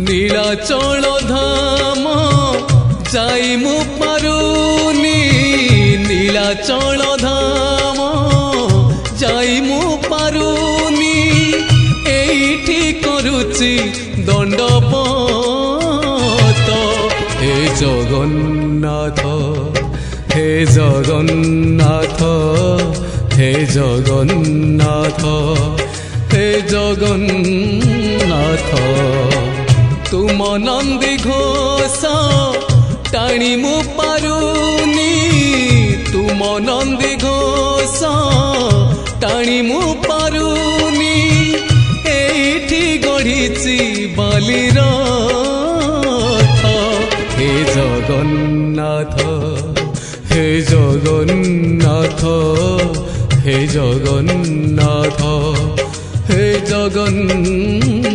নীলাচল ধাম যাই মু পারুনি নীলাচল ধাম যাই মু পারুনি এইটি করুচি দণ্ডপত হে জগন্নাথ হে জগন্নাথ হে জগন্নাথ হে জগন্নাথ तुम नंदी घोष टाणी मु पारुनी तुम नंदी घोष टाणी मु पारुनी एठी गढ़ी बालीर हे जगन्नाथ हे जगन्नाथ हे जगन्नाथ हे जगन्नाथ